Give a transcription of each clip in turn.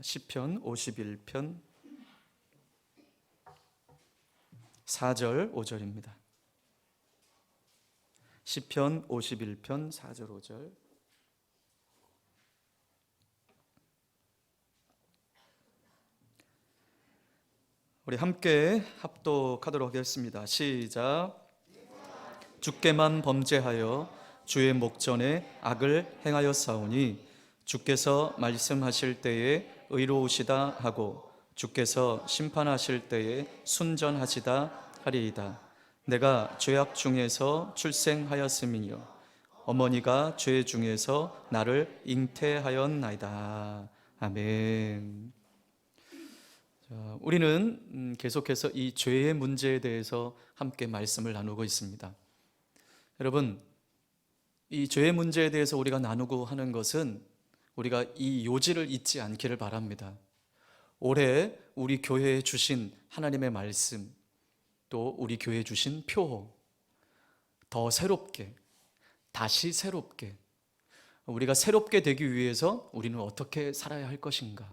시편 51편 4절 5절입니다. 시편 51편 4절 5절. 우리 함께 합독하도록 하겠습니다. 시작. 주께만 범죄하여 주의 목전에 악을 행하였사오니 주께서 말씀하실 때에 의로우시다 하고 주께서 심판하실 때에 순전하시다 하리이다. 내가 죄악 중에서 출생하였음이요 어머니가 죄 중에서 나를 잉태하였나이다. 아멘. 자, 우리는 계속해서 이 죄의 문제에 대해서 함께 말씀을 나누고 있습니다. 여러분, 이 죄의 문제에 대해서 우리가 나누고 하는 것은 우리가 이 요지를 잊지 않기를 바랍니다. 올해 우리 교회에 주신 하나님의 말씀, 또 우리 교회에 주신 표호, 더 새롭게, 다시 새롭게, 우리가 새롭게 되기 위해서 우리는 어떻게 살아야 할 것인가?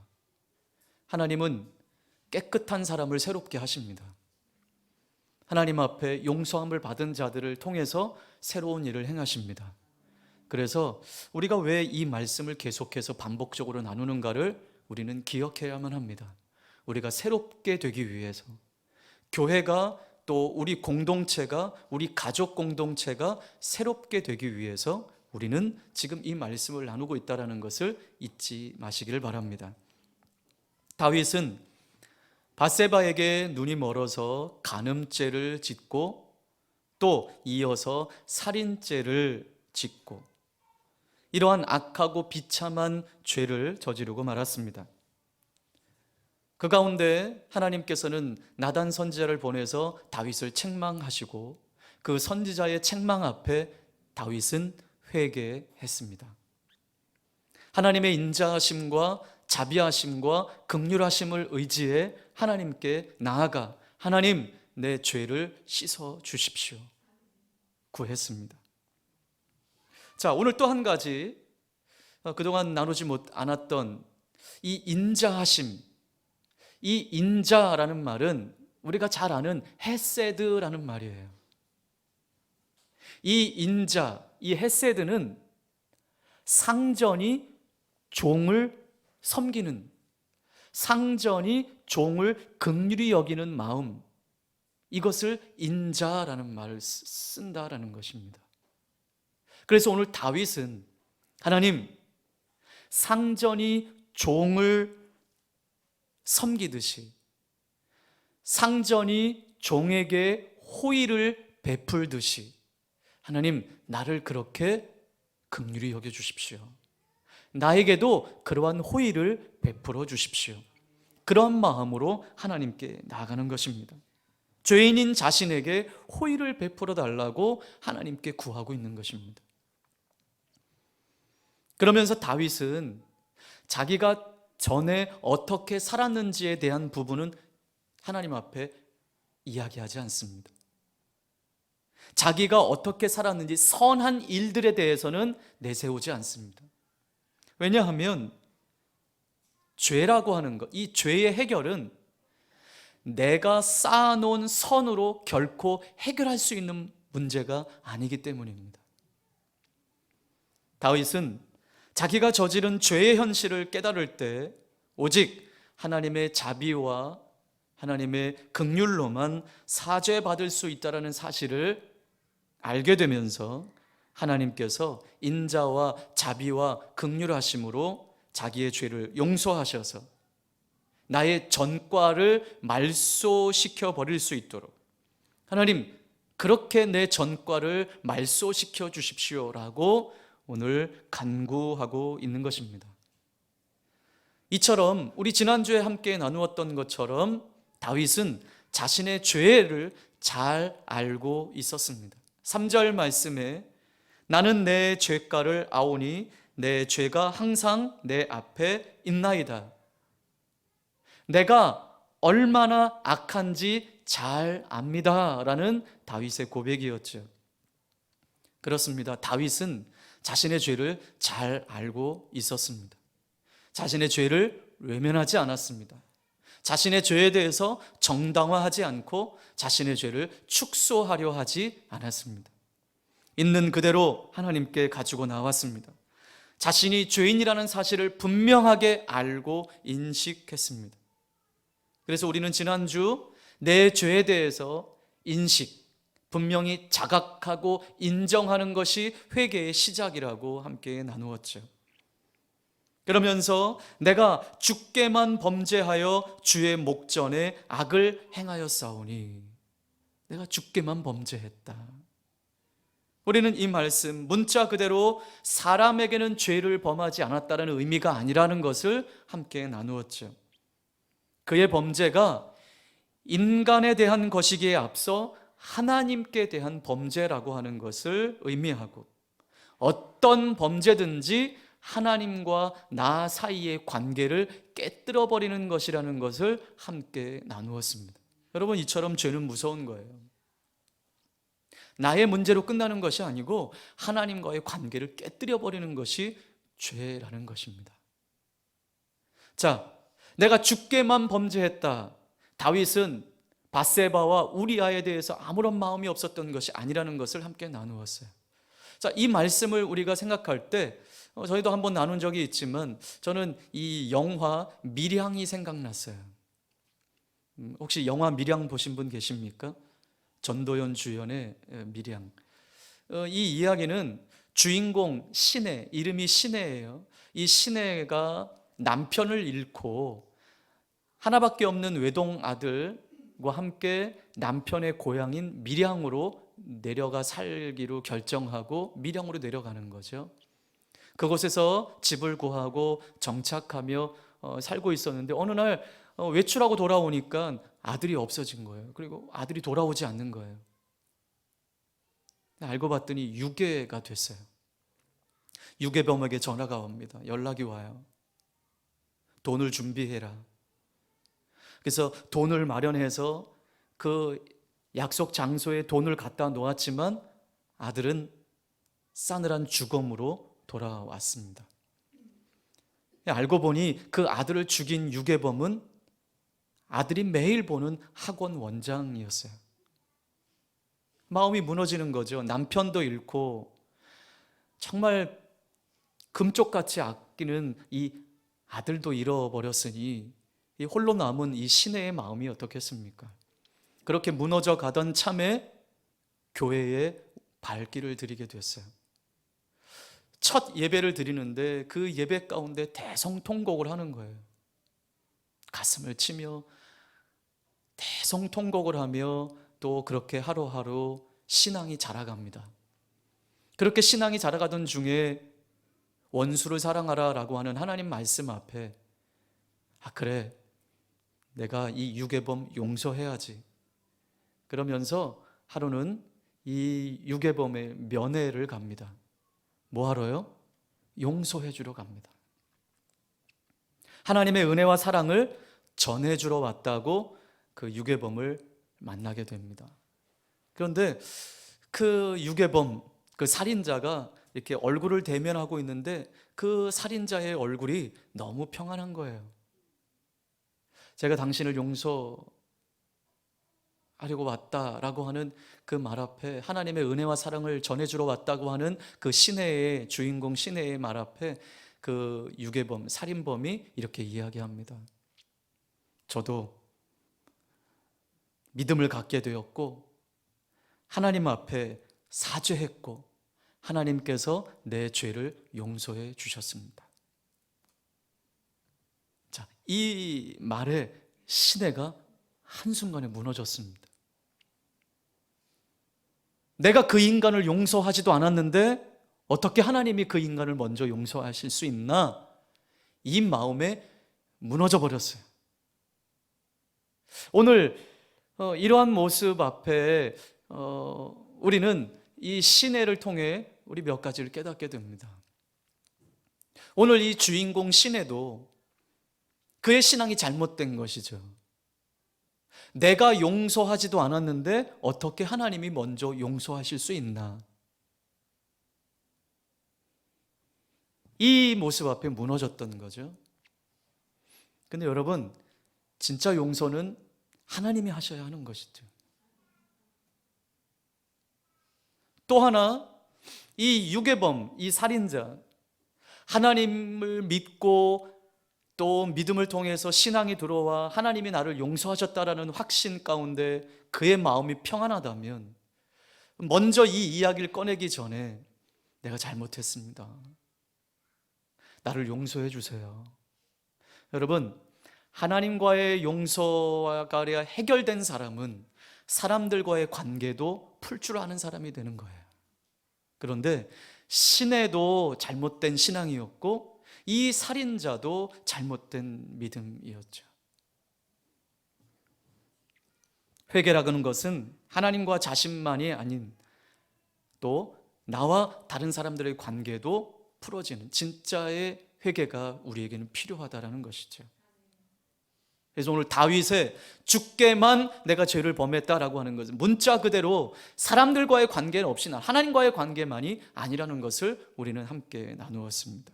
하나님은 깨끗한 사람을 새롭게 하십니다. 하나님 앞에 용서함을 받은 자들을 통해서 새로운 일을 행하십니다. 그래서 우리가 왜 이 말씀을 계속해서 반복적으로 나누는가를 우리는 기억해야만 합니다. 우리가 새롭게 되기 위해서, 교회가 또 우리 공동체가, 우리 가족 공동체가 새롭게 되기 위해서 우리는 지금 이 말씀을 나누고 있다는 것을 잊지 마시기를 바랍니다. 다윗은 밧세바에게 눈이 멀어서 간음죄를 짓고 또 이어서 살인죄를 짓고 이러한 악하고 비참한 죄를 저지르고 말았습니다. 그 가운데 하나님께서는 나단 선지자를 보내서 다윗을 책망하시고 그 선지자의 책망 앞에 다윗은 회개했습니다. 하나님의 인자하심과 자비하심과 긍휼하심을 의지해 하나님께 나아가 하나님, 내 죄를 씻어 주십시오 구했습니다. 자, 오늘 또 한 가지 그동안 나누지 않았던 이 인자하심, 이 인자라는 말은 우리가 잘 아는 헤세드라는 말이에요. 이 인자, 이 헤세드는 상전이 종을 섬기는, 상전이 종을 긍휼히 여기는 마음, 이것을 인자라는 말을 쓴다라는 것입니다. 그래서 오늘 다윗은 하나님, 상전이 종을 섬기듯이 상전이 종에게 호의를 베풀듯이 하나님, 나를 그렇게 긍휼히 여겨 주십시오. 나에게도 그러한 호의를 베풀어 주십시오. 그런 마음으로 하나님께 나아가는 것입니다. 죄인인 자신에게 호의를 베풀어 달라고 하나님께 구하고 있는 것입니다. 그러면서 다윗은 자기가 전에 어떻게 살았는지에 대한 부분은 하나님 앞에 이야기하지 않습니다. 자기가 어떻게 살았는지 선한 일들에 대해서는 내세우지 않습니다. 왜냐하면 죄라고 하는 것, 이 죄의 해결은 내가 쌓아놓은 선으로 결코 해결할 수 있는 문제가 아니기 때문입니다. 다윗은 자기가 저지른 죄의 현실을 깨달을 때 오직 하나님의 자비와 하나님의 긍휼로만 사죄받을 수 있다는 사실을 알게 되면서 하나님께서 인자와 자비와 긍휼하심으로 자기의 죄를 용서하셔서 나의 전과를 말소시켜 버릴 수 있도록 하나님, 그렇게 내 전과를 말소시켜 주십시오라고 오늘 간구하고 있는 것입니다. 이처럼 우리 지난주에 함께 나누었던 것처럼 다윗은 자신의 죄를 잘 알고 있었습니다. 3절 말씀에 나는 내 죄가를 아오니 내 죄가 항상 내 앞에 있나이다. 내가 얼마나 악한지 잘 압니다 라는 다윗의 고백이었죠. 그렇습니다. 다윗은 자신의 죄를 잘 알고 있었습니다. 자신의 죄를 외면하지 않았습니다. 자신의 죄에 대해서 정당화하지 않고 자신의 죄를 축소하려 하지 않았습니다. 있는 그대로 하나님께 가지고 나왔습니다. 자신이 죄인이라는 사실을 분명하게 알고 인식했습니다. 그래서 우리는 지난주 내 죄에 대해서 분명히 자각하고 인정하는 것이 회개의 시작이라고 함께 나누었죠. 그러면서 내가 주께만 범죄하여 주의 목전에 악을 행하였사오니, 내가 주께만 범죄했다. 우리는 이 말씀, 문자 그대로 사람에게는 죄를 범하지 않았다는 의미가 아니라는 것을 함께 나누었죠. 그의 범죄가 인간에 대한 것이기에 앞서 하나님께 대한 범죄라고 하는 것을 의미하고, 어떤 범죄든지 하나님과 나 사이의 관계를 깨뜨려 버리는 것이라는 것을 함께 나누었습니다. 여러분, 이처럼 죄는 무서운 거예요. 나의 문제로 끝나는 것이 아니고 하나님과의 관계를 깨뜨려 버리는 것이 죄라는 것입니다. 자, 내가 주께만 범죄했다. 다윗은 밧세바와 우리아에 대해서 아무런 마음이 없었던 것이 아니라는 것을 함께 나누었어요. 자, 이 말씀을 우리가 생각할 때 저희도 한번 나눈 적이 있지만 저는 이 영화 밀양이 생각났어요. 혹시 영화 밀양 보신 분 계십니까? 전도연 주연의 밀양. 이 이야기는 주인공 신혜, 이름이 신혜예요. 이 신혜가 남편을 잃고 하나밖에 없는 외동 아들과 함께 남편의 고향인 밀양으로 내려가 살기로 결정하고 밀양으로 내려가는 거죠. 그곳에서 집을 구하고 정착하며 살고 있었는데 어느 날 외출하고 돌아오니까 아들이 없어진 거예요. 그리고 아들이 돌아오지 않는 거예요. 알고 봤더니 유괴가 됐어요. 유괴범에게 전화가 옵니다. 연락이 와요. 돈을 준비해라. 그래서 돈을 마련해서 그 약속 장소에 돈을 갖다 놓았지만 아들은 싸늘한 죽음으로 돌아왔습니다. 알고 보니 그 아들을 죽인 유괴범은 아들이 매일 보는 학원 원장이었어요. 마음이 무너지는 거죠. 남편도 잃고 정말 금쪽같이 아끼는 이 아들도 잃어버렸으니 이 홀로 남은 이 신혜의 마음이 어떻겠습니까? 그렇게 무너져 가던 참에 교회에 발길을 들이게 됐어요. 첫 예배를 드리는데 그 예배 가운데 대성통곡을 하는 거예요. 가슴을 치며 대성통곡을 하며 또 그렇게 하루하루 신앙이 자라갑니다. 그렇게 신앙이 자라가던 중에 원수를 사랑하라 라고 하는 하나님 말씀 앞에 그래, 내가 이 유괴범 용서해야지. 그러면서 하루는 이 유괴범의 면회를 갑니다. 뭐 하러요? 용서해 주러 갑니다. 하나님의 은혜와 사랑을 전해주러 왔다고 그 유괴범을 만나게 됩니다. 그런데 그 유괴범, 그 살인자가 이렇게 얼굴을 대면하고 있는데 그 살인자의 얼굴이 너무 평안한 거예요. 제가 당신을 용서하려고 왔다라고 하는 그 말 앞에, 하나님의 은혜와 사랑을 전해주러 왔다고 하는 그 신혜의 주인공 신혜의 말 앞에 그 유괴범, 살인범이 이렇게 이야기합니다. 저도 믿음을 갖게 되었고 하나님 앞에 사죄했고 하나님께서 내 죄를 용서해 주셨습니다. 자, 이 말에 신혜가 한순간에 무너졌습니다. 내가 그 인간을 용서하지도 않았는데 어떻게 하나님이 그 인간을 먼저 용서하실 수 있나? 이 마음에 무너져 버렸어요. 오늘 이러한 모습 앞에 우리는 이 신혜를 통해 우리 몇 가지를 깨닫게 됩니다. 오늘 이 주인공 신혜도 그의 신앙이 잘못된 것이죠. 내가 용서하지도 않았는데 어떻게 하나님이 먼저 용서하실 수 있나? 이 모습 앞에 무너졌던 거죠. 근데 여러분, 진짜 용서는 하나님이 하셔야 하는 것이죠. 또 하나, 이 유괴범, 이 살인자, 하나님을 믿고 또 믿음을 통해서 신앙이 들어와 하나님이 나를 용서하셨다라는 확신 가운데 그의 마음이 평안하다면 먼저 이 이야기를 꺼내기 전에 내가 잘못했습니다, 나를 용서해 주세요. 여러분, 하나님과의 용서가 해결된 사람은 사람들과의 관계도 풀 줄 아는 사람이 되는 거예요. 그런데 시내도 잘못된 신앙이었고 이 살인자도 잘못된 믿음이었죠. 회개라는 것은 하나님과 자신만이 아닌 또 나와 다른 사람들의 관계도 풀어지는 진짜의 회개가 우리에게는 필요하다는 것이죠. 그래서 오늘 다윗의 주께만 내가 죄를 범했다라고 하는 것은 문자 그대로 사람들과의 관계는 없이 하나님과의 관계만이 아니라는 것을 우리는 함께 나누었습니다.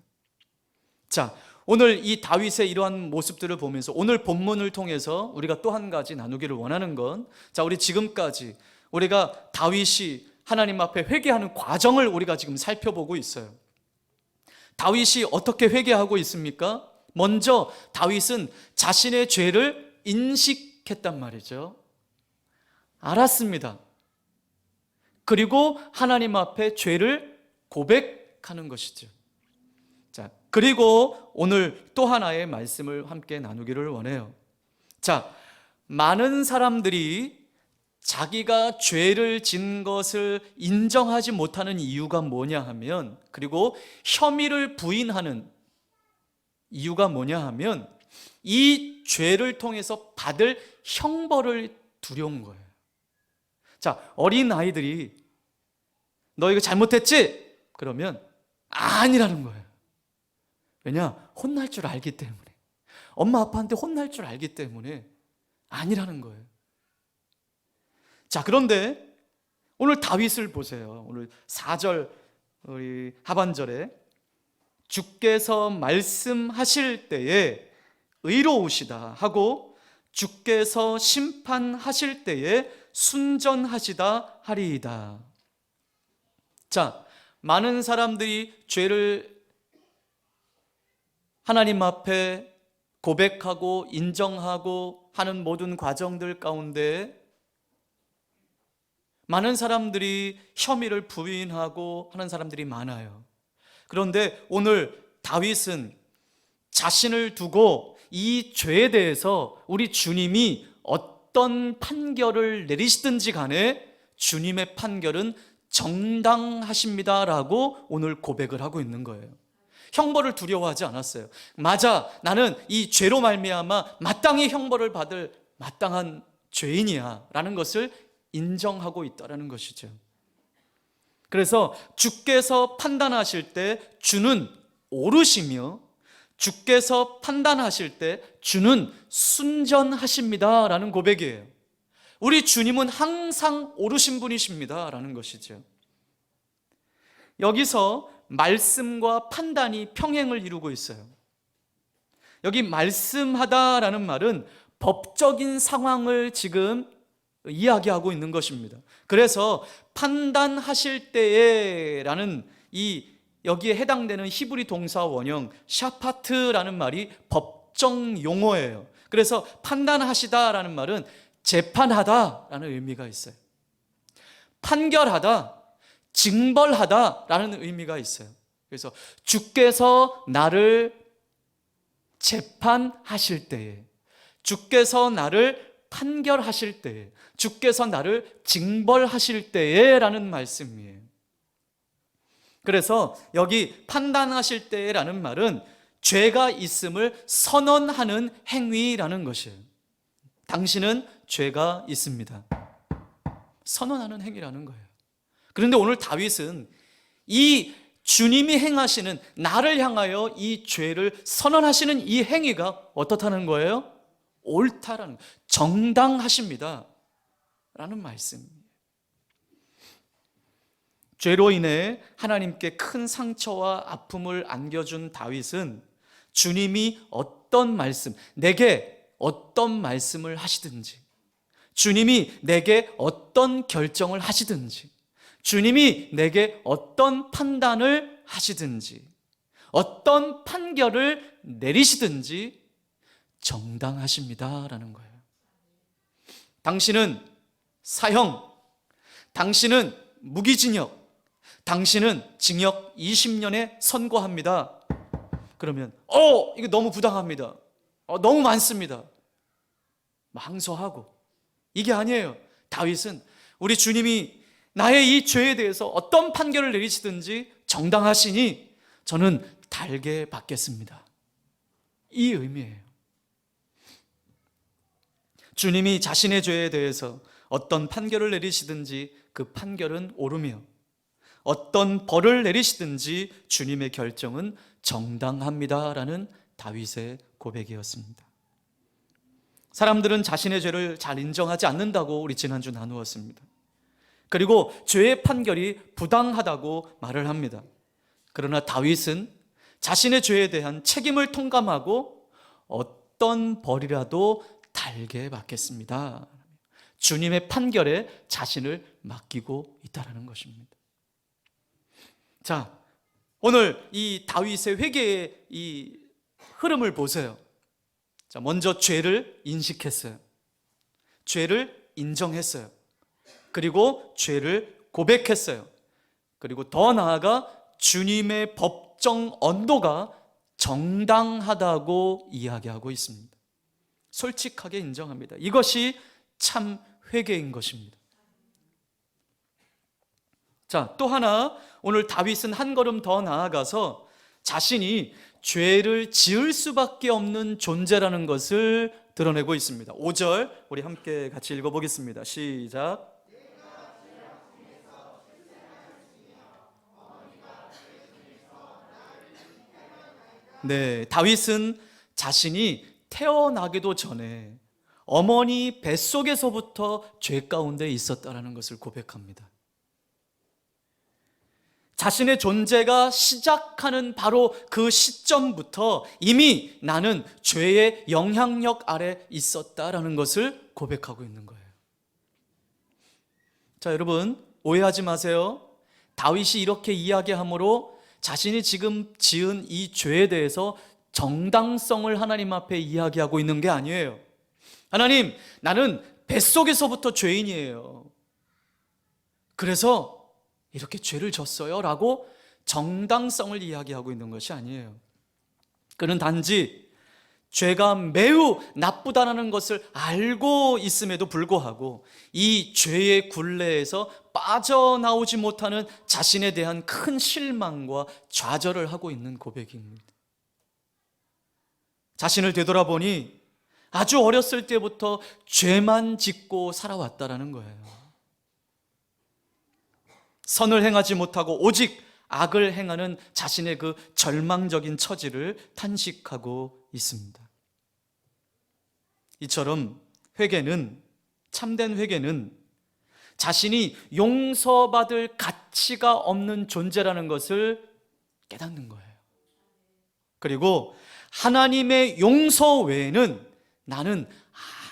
자, 오늘 이 다윗의 이러한 모습들을 보면서 오늘 본문을 통해서 우리가 또 한 가지 나누기를 원하는 건, 자, 우리 지금까지 우리가 다윗이 하나님 앞에 회개하는 과정을 우리가 지금 살펴보고 있어요. 다윗이 어떻게 회개하고 있습니까? 먼저 다윗은 자신의 죄를 인식했단 말이죠. 알았습니다. 그리고 하나님 앞에 죄를 고백하는 것이죠. 자, 그리고 오늘 또 하나의 말씀을 함께 나누기를 원해요. 자, 많은 사람들이 자기가 죄를 진 것을 인정하지 못하는 이유가 뭐냐 하면, 그리고 혐의를 부인하는 이유가 뭐냐 하면 이 죄를 통해서 받을 형벌을 두려운 거예요. 자, 어린 아이들이 너 이거 잘못했지? 그러면 아니라는 거예요. 왜냐? 혼날 줄 알기 때문에, 엄마 아빠한테 혼날 줄 알기 때문에 아니라는 거예요. 자, 그런데 오늘 다윗을 보세요. 오늘 4절 우리 하반절에 주께서 말씀하실 때에 의로우시다 하고 주께서 심판하실 때에 순전하시다 하리이다. 자, 많은 사람들이 죄를 하나님 앞에 고백하고 인정하고 하는 모든 과정들 가운데 많은 사람들이 혐의를 부인하고 하는 사람들이 많아요. 그런데 오늘 다윗은 자신을 두고 이 죄에 대해서 우리 주님이 어떤 판결을 내리시든지 간에 주님의 판결은 정당하십니다라고 오늘 고백을 하고 있는 거예요. 형벌을 두려워하지 않았어요. 맞아, 나는 이 죄로 말미암아 마땅히 형벌을 받을 마땅한 죄인이야 라는 것을 인정하고 있다는 것이죠. 그래서 주께서 판단하실 때 주는 옳으시며 주께서 판단하실 때 주는 순전하십니다 라는 고백이에요. 우리 주님은 항상 옳으신 분이십니다 라는 것이죠. 여기서 말씀과 판단이 평행을 이루고 있어요. 여기 말씀하다라는 말은 법적인 상황을 지금 이야기하고 있는 것입니다. 그래서 판단하실 때에라는 여기에 해당되는 히브리 동사 원형 샤파트라는 말이 법정 용어예요. 그래서 판단하시다라는 말은 재판하다라는 의미가 있어요. 판결하다, 징벌하다라는 의미가 있어요. 그래서 주께서 나를 재판하실 때에, 주께서 나를 판결하실 때에, 주께서 나를 징벌하실 때에 라는 말씀이에요. 그래서 여기 판단하실 때에 라는 말은 죄가 있음을 선언하는 행위라는 것이에요. 당신은 죄가 있습니다, 선언하는 행위라는 거예요. 그런데 오늘 다윗은 이 주님이 행하시는, 나를 향하여 이 죄를 선언하시는 이 행위가 어떻다는 거예요? 옳다라는, 정당하십니다 라는 말씀이에요. 죄로 인해 하나님께 큰 상처와 아픔을 안겨준 다윗은 주님이 어떤 말씀, 내게 어떤 말씀을 하시든지, 주님이 내게 어떤 결정을 하시든지, 주님이 내게 어떤 판단을 하시든지, 어떤 판결을 내리시든지 정당하십니다라는 거예요. 당신은 사형, 당신은 무기징역, 당신은 징역 20년에 선고합니다. 그러면 이거 너무 부당합니다. 너무 많습니다. 항소하고. 이게 아니에요. 다윗은 우리 주님이 나의 이 죄에 대해서 어떤 판결을 내리시든지 정당하시니 저는 달게 받겠습니다. 이 의미예요. 주님이 자신의 죄에 대해서 어떤 판결을 내리시든지 그 판결은 옳으며 어떤 벌을 내리시든지 주님의 결정은 정당합니다라는 다윗의 고백이었습니다. 사람들은 자신의 죄를 잘 인정하지 않는다고 우리 지난주 나누었습니다. 그리고 죄의 판결이 부당하다고 말을 합니다. 그러나 다윗은 자신의 죄에 대한 책임을 통감하고 어떤 벌이라도 달게 받겠습니다. 주님의 판결에 자신을 맡기고 있다는 것입니다. 자, 오늘 이 다윗의 회개의 이 흐름을 보세요. 자, 먼저 죄를 인식했어요. 죄를 인정했어요. 그리고 죄를 고백했어요. 그리고 더 나아가 주님의 법정 언도가 정당하다고 이야기하고 있습니다. 솔직하게 인정합니다. 이것이 참 회개인 것입니다. 자, 또 하나 오늘 다윗은 한 걸음 더 나아가서 자신이 죄를 지을 수밖에 없는 존재라는 것을 드러내고 있습니다. 5절 우리 함께 같이 읽어보겠습니다. 시작. 네, 다윗은 자신이 태어나기도 전에 어머니 뱃속에서부터 죄 가운데 있었다는 것을 고백합니다. 자신의 존재가 시작하는 바로 그 시점부터 이미 나는 죄의 영향력 아래 있었다라는 것을 고백하고 있는 거예요. 자, 여러분 오해하지 마세요. 다윗이 이렇게 이야기함으로 자신이 지금 지은 이 죄에 대해서 정당성을 하나님 앞에 이야기하고 있는 게 아니에요. 하나님, 나는 뱃속에서부터 죄인이에요. 그래서 이렇게 죄를 졌어요 라고 정당성을 이야기하고 있는 것이 아니에요. 그는 단지 죄가 매우 나쁘다는 것을 알고 있음에도 불구하고 이 죄의 굴레에서 빠져나오지 못하는 자신에 대한 큰 실망과 좌절을 하고 있는 고백입니다. 자신을 되돌아보니 아주 어렸을 때부터 죄만 짓고 살아왔다라는 거예요. 선을 행하지 못하고 오직 악을 행하는 자신의 그 절망적인 처지를 탄식하고 있습니다. 이처럼 회개는, 참된 회개는 자신이 용서받을 가치가 없는 존재라는 것을 깨닫는 거예요. 그리고 하나님의 용서 외에는 나는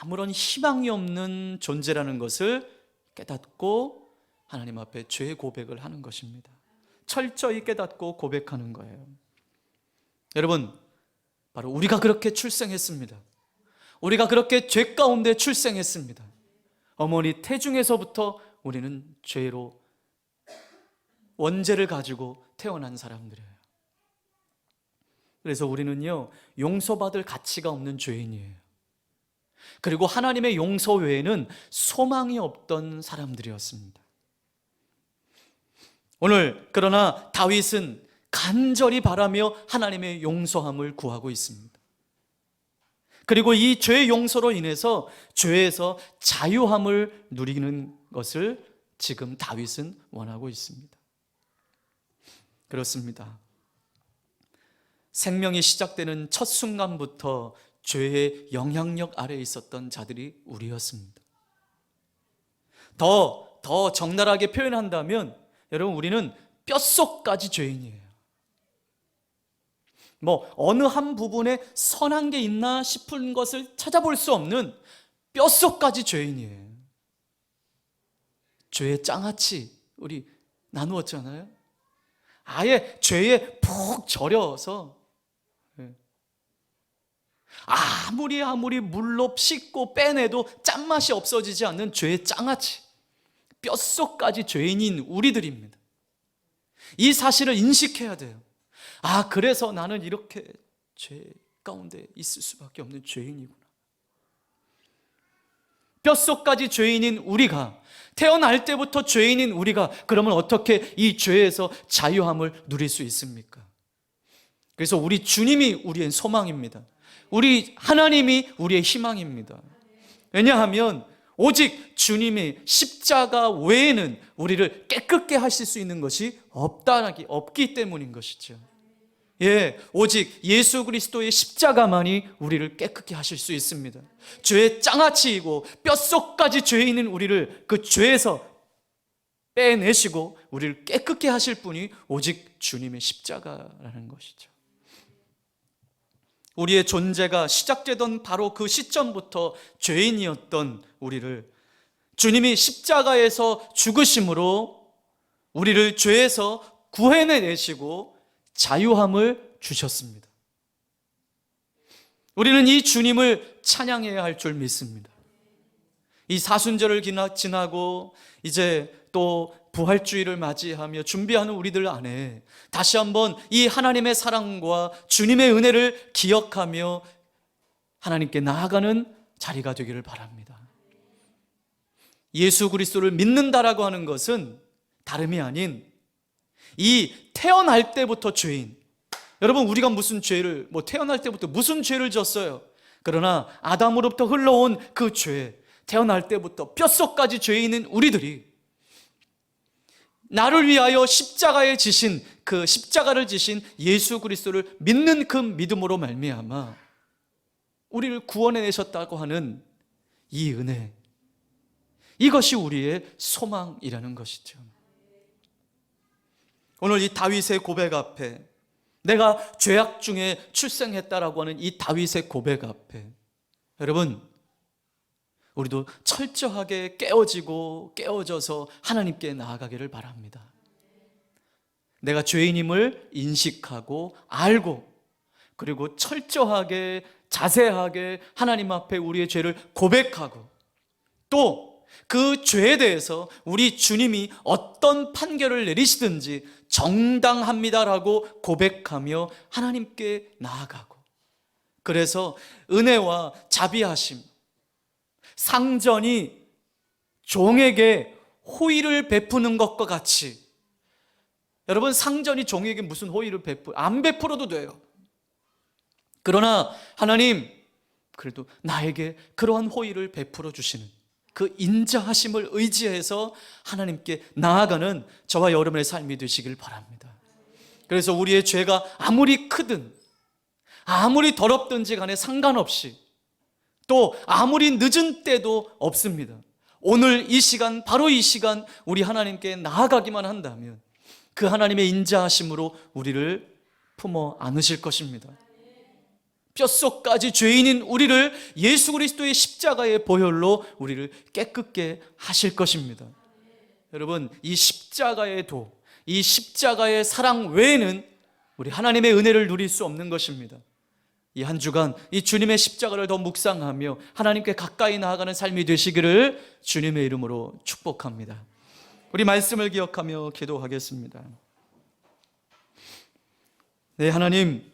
아무런 희망이 없는 존재라는 것을 깨닫고 하나님 앞에 죄의 고백을 하는 것입니다. 철저히 깨닫고 고백하는 거예요. 여러분, 바로 우리가 그렇게 출생했습니다. 우리가 그렇게 죄 가운데 출생했습니다. 어머니 태중에서부터 우리는 죄로 원죄를 가지고 태어난 사람들이에요. 그래서 우리는요, 용서받을 가치가 없는 죄인이에요. 그리고 하나님의 용서 외에는 소망이 없던 사람들이었습니다. 오늘 그러나 다윗은 간절히 바라며 하나님의 용서함을 구하고 있습니다. 그리고 이 죄의 용서로 인해서 죄에서 자유함을 누리는 것을 지금 다윗은 원하고 있습니다. 그렇습니다. 생명이 시작되는 첫 순간부터 죄의 영향력 아래에 있었던 자들이 우리였습니다. 더 적나라하게 표현한다면 여러분, 우리는 뼛속까지 죄인이에요. 뭐 어느 한 부분에 선한 게 있나 싶은 것을 찾아볼 수 없는 뼛속까지 죄인이에요. 죄의 장아찌 우리 나누었잖아요. 아예 죄에 푹 절여서 아무리 물로 씻고 빼내도 짠맛이 없어지지 않는 죄의 장아찌, 뼛속까지 죄인인 우리들입니다. 이 사실을 인식해야 돼요. 그래서 나는 이렇게 죄 가운데 있을 수밖에 없는 죄인이구나. 뼛속까지 죄인인 우리가, 태어날 때부터 죄인인 우리가 그러면 어떻게 이 죄에서 자유함을 누릴 수 있습니까? 그래서 우리 주님이 우리의 소망입니다. 우리 하나님이 우리의 희망입니다. 왜냐하면 오직 주님의 십자가 외에는 우리를 깨끗게 하실 수 있는 것이 없기 때문인 것이죠. 오직 예수 그리스도의 십자가만이 우리를 깨끗게 하실 수 있습니다. 죄의 장아찌이고 뼛속까지 죄인인 우리를 그 죄에서 빼내시고 우리를 깨끗게 하실 분이 오직 주님의 십자가라는 것이죠. 우리의 존재가 시작되던 바로 그 시점부터 죄인이었던 우리를 주님이 십자가에서 죽으심으로 우리를 죄에서 구해내시고 자유함을 주셨습니다. 우리는 이 주님을 찬양해야 할 줄 믿습니다. 이 사순절을 지나고 이제 또 부활주의를 맞이하며 준비하는 우리들 안에 다시 한번 이 하나님의 사랑과 주님의 은혜를 기억하며 하나님께 나아가는 자리가 되기를 바랍니다. 예수 그리스도를 믿는다라고 하는 것은 다름이 아닌 이 태어날 때부터 죄인, 여러분 우리가 무슨 죄를 태어날 때부터 무슨 죄를 졌어요? 그러나 아담으로부터 흘러온 그 죄, 태어날 때부터 뼛속까지 죄인인 우리들이 나를 위하여 십자가를 지신 예수 그리스도를 믿는 그 믿음으로 말미암아 우리를 구원해내셨다고 하는 이 은혜, 이것이 우리의 소망이라는 것이죠. 오늘 이 다윗의 고백 앞에, 내가 죄악 중에 출생했다라고 하는 이 다윗의 고백 앞에 여러분 우리도 철저하게 깨어져서 하나님께 나아가기를 바랍니다. 내가 죄인임을 인식하고 알고 그리고 철저하게 자세하게 하나님 앞에 우리의 죄를 고백하고 또 그 죄에 대해서 우리 주님이 어떤 판결을 내리시든지 정당합니다라고 고백하며 하나님께 나아가고, 그래서 은혜와 자비하심, 상전이 종에게 호의를 베푸는 것과 같이, 여러분 상전이 종에게 무슨 호의를 안 베풀어도 돼요. 그러나 하나님 그래도 나에게 그러한 호의를 베풀어 주시는 그 인자하심을 의지해서 하나님께 나아가는 저와 여러분의 삶이 되시길 바랍니다. 그래서 우리의 죄가 아무리 크든 아무리 더럽든지 간에 상관없이, 또 아무리 늦은 때도 없습니다. 오늘 이 시간, 바로 이 시간 우리 하나님께 나아가기만 한다면 그 하나님의 인자하심으로 우리를 품어 안으실 것입니다. 뼛속까지 죄인인 우리를 예수 그리스도의 십자가의 보혈로 우리를 깨끗게 하실 것입니다. 여러분, 이 십자가의 도, 이 십자가의 사랑 외에는 우리 하나님의 은혜를 누릴 수 없는 것입니다. 이 한 주간 이 주님의 십자가를 더 묵상하며 하나님께 가까이 나아가는 삶이 되시기를 주님의 이름으로 축복합니다. 우리 말씀을 기억하며 기도하겠습니다. 네, 하나님,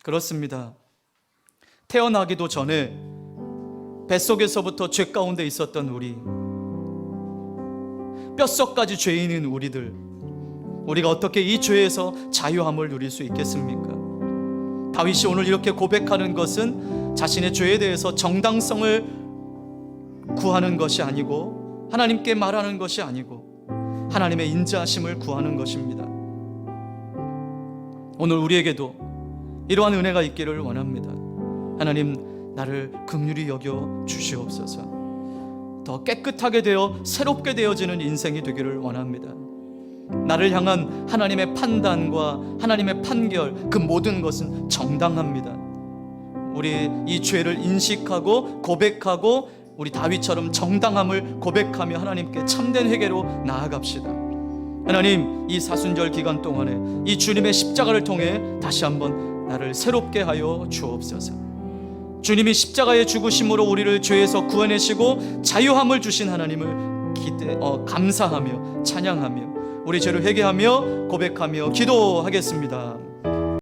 그렇습니다. 태어나기도 전에 뱃속에서부터 죄 가운데 있었던 우리, 뼛속까지 죄인인 우리들, 우리가 어떻게 이 죄에서 자유함을 누릴 수 있겠습니까? 다윗이 오늘 이렇게 고백하는 것은 자신의 죄에 대해서 정당성을 구하는 것이 아니고, 하나님께 말하는 것이 아니고 하나님의 인자하심을 구하는 것입니다. 오늘 우리에게도 이러한 은혜가 있기를 원합니다. 하나님, 나를 긍휼히 여겨 주시옵소서. 더 깨끗하게 되어 새롭게 되어지는 인생이 되기를 원합니다. 나를 향한 하나님의 판단과 하나님의 판결, 그 모든 것은 정당합니다. 우리 이 죄를 인식하고 고백하고 우리 다윗처럼 정당함을 고백하며 하나님께 참된 회개로 나아갑시다. 하나님, 이 사순절 기간 동안에 이 주님의 십자가를 통해 다시 한번 나를 새롭게 하여 주옵소서. 주님이 십자가의 죽으심으로 우리를 죄에서 구원하시고 자유함을 주신 하나님을 감사하며 찬양하며 우리 죄를 회개하며 고백하며 기도하겠습니다.